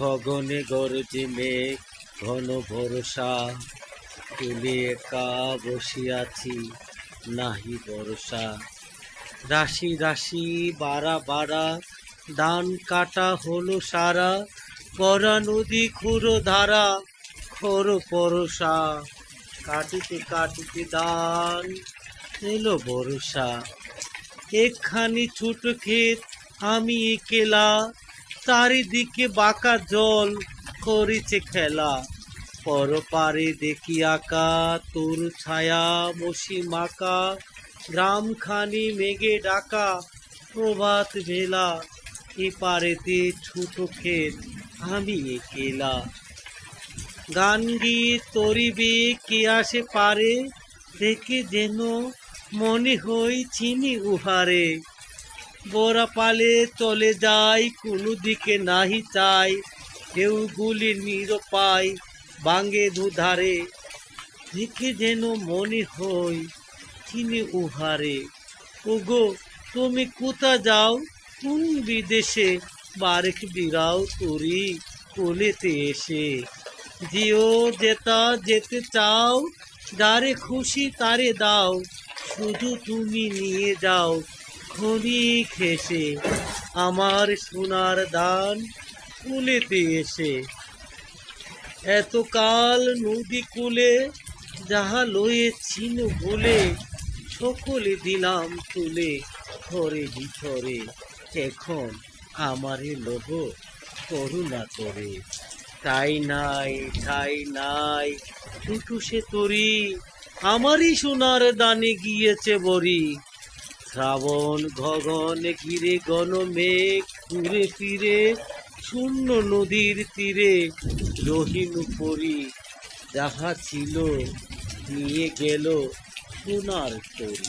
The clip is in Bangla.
গগনে গরজে মেঘ ঘন ভরসা, তুলে একা বসিয়াছি নাহি বরসা। রাশি রাশি বাড়া বাড়া ধান কাটা হলো সারা, করা নদী খুঁড়ো ধারা খোরো পরশা। কাটিতে কাটিতে ধান এলো বরসা। একখানি ছোট ক্ষেত আমি একেলা, চারিদিকে বাঁকা জল করেছে খেলা। পরপারে দেখি আঁকা তোর ছায়া মসি মাকা, গ্রামখানি মেঘে ডাকা প্রভাত ভেলা। এপারেতে ছোট ক্ষেত আমি একেলা। গান গিয়ে তরিবে কে আসে পারে, দেখে যেন মনে হয় চিনি উহারে। বোরা পালে চলে যায় কোনো দিকে নাহি চাই, ঢেউগুলি নিরপায় বাঙ্গে দুধারে। দেখে যেন মনে হয় চিনি উহারে। ওগো তুমি কোথা যাও কোন বিদেশে, বারেক বিরাও তরি কোলেতে এসে। যেও যেতা যেতে চাও, যারে খুশি তারে দাও, শুধু তুমি নিয়ে যাও ক্ষণিক হেসে আমার সোনার দান কুলেতে এসে। এতকাল নদী কূলে যাহা লয়েছিল বলে, সকলে দিলাম তুলে ঘরে ভিতরে। এখন আমারে লোভ করুণা করে। ঠাই নাই ঠাই নাই টুটু সে তরি, আমারই সোনার দানে গিয়েছে বরি। শ্রাবণ গগন ঘিরে ঘন মেঘ ঘুরে ফিরে, শূন্য নদীর তীরে রহিম পরি। যাহা ছিল নিয়ে গেল সোনার তরি।